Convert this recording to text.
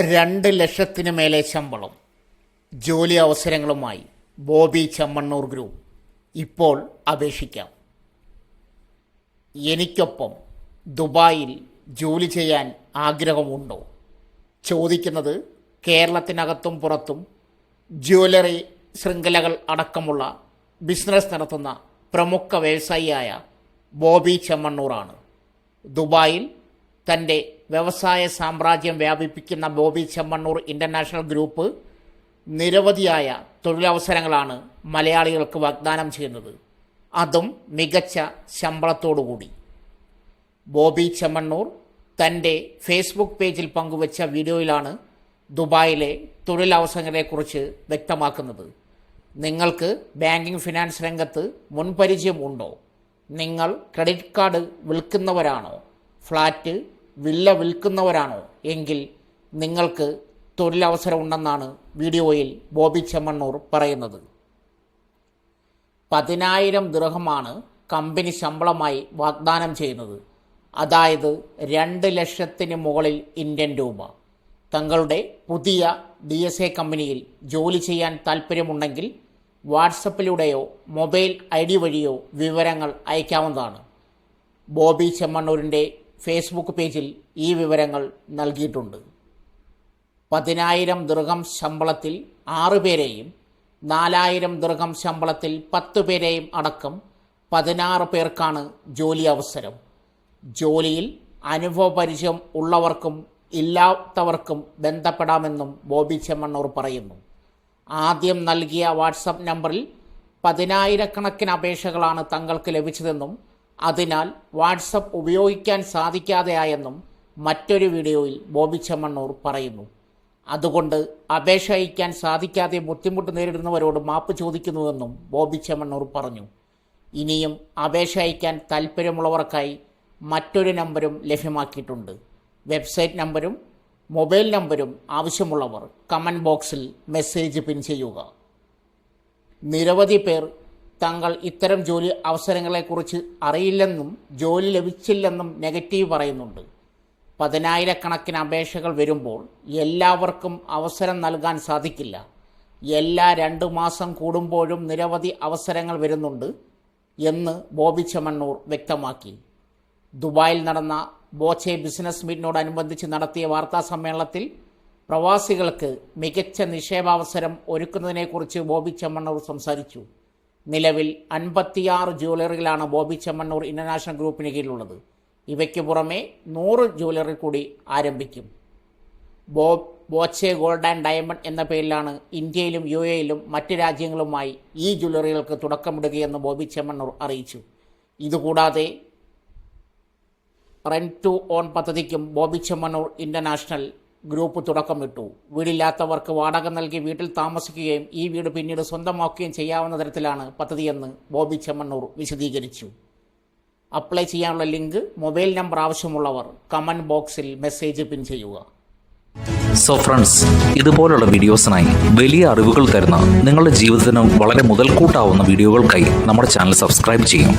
2 ലക്ഷത്തിന് മേലെ ശമ്പളം, ജോലി അവസരങ്ങളുമായി ബോബി ചെമ്മണ്ണൂർ ഗ്രൂപ്പ് ഇപ്പോൾ അപേക്ഷിക്കാം. എനിക്കൊപ്പം ദുബായിൽ ജോലി ചെയ്യാൻ ആഗ്രഹമുണ്ടോ? ചോദിക്കുന്നത് കേരളത്തിനകത്തും പുറത്തും ജ്വല്ലറി ശൃംഖലകൾ അടക്കമുള്ള ബിസിനസ് നടത്തുന്ന പ്രമുഖ വ്യവസായിയായ ബോബി ചെമ്മണ്ണൂറാണ്. ദുബായിൽ തൻ്റെ വ്യവസായ സാമ്രാജ്യം വ്യാപിപ്പിക്കുന്ന ബോബി ചെമ്മണ്ണൂർ ഇൻ്റർനാഷണൽ ഗ്രൂപ്പ് നിരവധിയായ തൊഴിലവസരങ്ങളാണ് മലയാളികൾക്ക് വാഗ്ദാനം ചെയ്യുന്നത്, അതും മികച്ച ശമ്പളത്തോടുകൂടി. ബോബി ചെമ്മണ്ണൂർ തൻ്റെ ഫേസ്ബുക്ക് പേജിൽ പങ്കുവച്ച വീഡിയോയിലാണ് ദുബായിലെ തൊഴിലവസരങ്ങളെക്കുറിച്ച് വ്യക്തമാക്കുന്നത്. നിങ്ങൾക്ക് ബാങ്കിംഗ് ഫിനാൻസ് രംഗത്ത് മുൻപരിചയം ഉണ്ടോ? നിങ്ങൾ ക്രെഡിറ്റ് കാർഡ് വിൽക്കുന്നവരാണോ? ഫ്ലാറ്റ്, വില്ല വിൽക്കുന്നവരാണോ? എങ്കിൽ നിങ്ങൾക്ക് തൊഴിലവസരമുണ്ടെന്നാണ് വീഡിയോയിൽ ബോബി ചെമ്മണ്ണൂർ പറയുന്നത്. 10,000 ദിർഹമാണ് കമ്പനി ശമ്പളമായി വാഗ്ദാനം ചെയ്യുന്നത്, അതായത് 2 ലക്ഷത്തിന് മുകളിൽ ഇന്ത്യൻ രൂപ. തങ്ങളുടെ പുതിയ DSA കമ്പനിയിൽ ജോലി ചെയ്യാൻ താൽപ്പര്യമുണ്ടെങ്കിൽ വാട്സപ്പിലൂടെയോ മൊബൈൽ ID വഴിയോ വിവരങ്ങൾ അയക്കാവുന്നതാണ്. ബോബി ചെമ്മണ്ണൂരിൻ്റെ ഫേസ്ബുക്ക് പേജിൽ ഈ വിവരങ്ങൾ നൽകിയിട്ടുണ്ട്. 10,000 ദിർഹം ശമ്പളത്തിൽ 6 പേരെയും 4,000 ദിർഹം ശമ്പളത്തിൽ 10 പേരെയും അടക്കം 16 പേർക്കാണ് ജോലി അവസരം. ജോലിയിൽ അനുഭവപരിചയം ഉള്ളവർക്കും ഇല്ലാത്തവർക്കും ബന്ധപ്പെടാമെന്നും ബോബി ചെമ്മണ്ണൂർ പറയുന്നു. ആദ്യം നൽകിയ വാട്സപ്പ് നമ്പറിൽ 10,000 അപേക്ഷകളാണ് തങ്ങൾക്ക് ലഭിച്ചതെന്നും അതിനാൽ വാട്സപ്പ് ഉപയോഗിക്കാൻ സാധിക്കാതെയായെന്നും മറ്റൊരു വീഡിയോയിൽ ബോബി ചെമ്മണ്ണൂർ പറയുന്നു. അതുകൊണ്ട് അപേക്ഷ അയക്കാൻ സാധിക്കാതെ ബുദ്ധിമുട്ട് നേരിടുന്നവരോട് മാപ്പ് ചോദിക്കുന്നുവെന്നും ബോബി ചെമ്മണ്ണൂർ പറഞ്ഞു. ഇനിയും അപേക്ഷ അയക്കാൻ താൽപ്പര്യമുള്ളവർക്കായി മറ്റൊരു നമ്പരും ലഭ്യമാക്കിയിട്ടുണ്ട്. വെബ്സൈറ്റ് നമ്പരും മൊബൈൽ നമ്പരും ആവശ്യമുള്ളവർ കമൻറ്റ് ബോക്സിൽ മെസ്സേജ് പിൻ ചെയ്യുക. നിരവധി പേർ തങ്ങൾ ഇത്തരം ജോലി അവസരങ്ങളെക്കുറിച്ച് അറിയില്ലെന്നും ജോലി ലഭിച്ചില്ലെന്നും നെഗറ്റീവ് പറയുന്നുണ്ട്. 10,000 അപേക്ഷകൾ വരുമ്പോൾ എല്ലാവർക്കും അവസരം നൽകാൻ സാധിക്കില്ല. എല്ലാ 2 മാസം കൂടുമ്പോഴും നിരവധി അവസരങ്ങൾ വരുന്നുണ്ട് എന്ന് ബോബി ചെമ്മണ്ണൂർ വ്യക്തമാക്കി. ദുബായിൽ നടന്ന ബോച്ചെ ബിസിനസ് മീറ്റിനോടനുബന്ധിച്ച് നടത്തിയ വാർത്താ സമ്മേളനത്തിൽ പ്രവാസികൾക്ക് മികച്ച നിക്ഷേപാവസരം ഒരുക്കുന്നതിനെക്കുറിച്ച് ബോബി ചെമ്മണ്ണൂർ സംസാരിച്ചു. നിലവിൽ 56 ജ്വല്ലറികളാണ് ബോബി ചെമ്മണ്ണൂർ ഇൻ്റർനാഷണൽ ഗ്രൂപ്പിന് കീഴിലുള്ളത്. ഇവയ്ക്ക് പുറമെ 100 ജ്വല്ലറി കൂടി ആരംഭിക്കും. ബോച്ചെ ഗോൾഡ് ആൻഡ് ഡയമണ്ട് എന്ന പേരിലാണ് ഇന്ത്യയിലും UAE-യിലും മറ്റ് രാജ്യങ്ങളുമായി ഈ ജ്വല്ലറികൾക്ക് തുടക്കമിടുകയെന്ന് ബോബി ചെമ്മണ്ണൂർ അറിയിച്ചു. ഇതുകൂടാതെ റെന്റ് ടു ഓൺ പദ്ധതിക്കും ബോബി ചെമ്മണ്ണൂർ ഇൻ്റർനാഷണൽ ഗ്രൂപ്പ് തുടക്കമിട്ടു. വീടില്ലാത്തവർക്ക് വാടക നൽകി വീട്ടിൽ താമസിക്കുകയും ഈ വീട് പിന്നീട് സ്വന്തമാക്കുകയും ചെയ്യാവുന്ന തരത്തിലാണ് പദ്ധതിയെന്ന് ബോബി ചെമ്മണ്ണൂർ വിശദീകരിച്ചു. അപ്ലൈ ചെയ്യാനുള്ള ലിങ്ക്, മൊബൈൽ നമ്പർ ആവശ്യമുള്ളവർ കമൻറ്റ് ബോക്സിൽ മെസ്സേജ് പിൻ ചെയ്യുക. സോ ഫ്രണ്ട്സ്, ഇതുപോലുള്ള വീഡിയോസിനായി വലിയ അറിവുകൾ തരുന്ന നിങ്ങളുടെ ജീവിതത്തിന് വളരെ മുതൽക്കൂട്ടാവുന്ന വീഡിയോകൾക്കായി നമ്മുടെ ചാനൽ സബ്സ്ക്രൈബ് ചെയ്യും.